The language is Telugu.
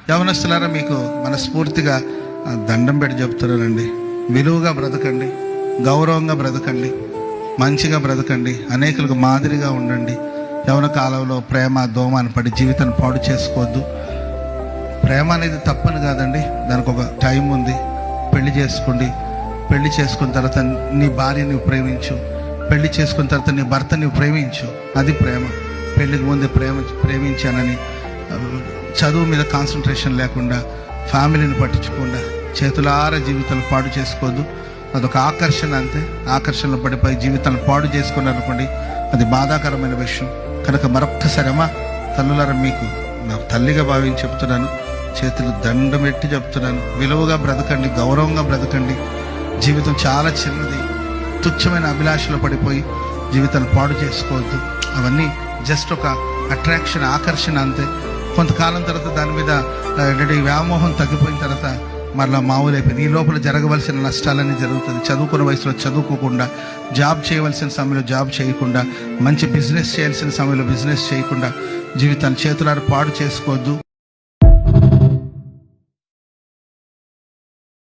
యవనస్తులారా, మీకు మనస్ఫూర్తిగా దండం పెట్టి చెప్తున్నానండి. విలువగా బ్రతకండి, గౌరవంగా బ్రతకండి, మంచిగా బ్రతకండి, అనేకులకు మాదిరిగా ఉండండి. యవన కాలంలో ప్రేమ దోమాన్ని పడి జీవితాన్ని పాడు చేసుకోవద్దు. ప్రేమ అనేది తప్పని కాదండి, దానికి ఒక టైం ఉంది. పెళ్లి చేసుకోండి, పెళ్లి చేసుకున్న తర్వాత నీ భార్యని ప్రేమించు, పెళ్లి చేసుకున్న తర్వాత నీ భర్తని ప్రేమించు, అది ప్రేమ. పెళ్లికి ముందే ప్రేమించానని చదువు మీద కాన్సన్ట్రేషన్ లేకుండా, ఫ్యామిలీని పట్టించకుండా చేతులారా జీవితాలు పాడు చేసుకోవద్దు. అదొక ఆకర్షణ, అంతే. ఆకర్షణలో పడిపోయి జీవితాలను పాడు చేసుకున్నారనుకోండి, అది బాధాకరమైన విషయం. కనుక మరొక్కసారి అమ్మా తల్లులారా, మీకు నా తల్లిగా భావించి చెప్తున్నాను, చేతులు దండం పెట్టి చెప్తున్నాను, విలువగా బ్రతకండి, గౌరవంగా బ్రతకండి. జీవితం చాలా చిన్నది. తుచ్చమైన అభిలాషలో పడిపోయి జీవితాన్ని పాడు చేసుకోవద్దు. అవన్నీ జస్ట్ ఒక అట్రాక్షన్, ఆకర్షణ, అంతే. కొంతకాలం తర్వాత దాని మీద వ్యామోహం తగ్గిపోయిన తర్వాత మరలా మామూలు అయిపోయింది. ఈ లోపల జరగవలసిన నష్టాలన్నీ జరుగుతుంది. చదువుకున్న వయసులో చదువుకోకుండా, జాబ్ చేయవలసిన సమయంలో జాబ్ చేయకుండా, మంచి బిజినెస్ చేయాల్సిన సమయంలో బిజినెస్ చేయకుండా జీవితాన్ని చేతులారా పాడు చేసుకోవద్దు.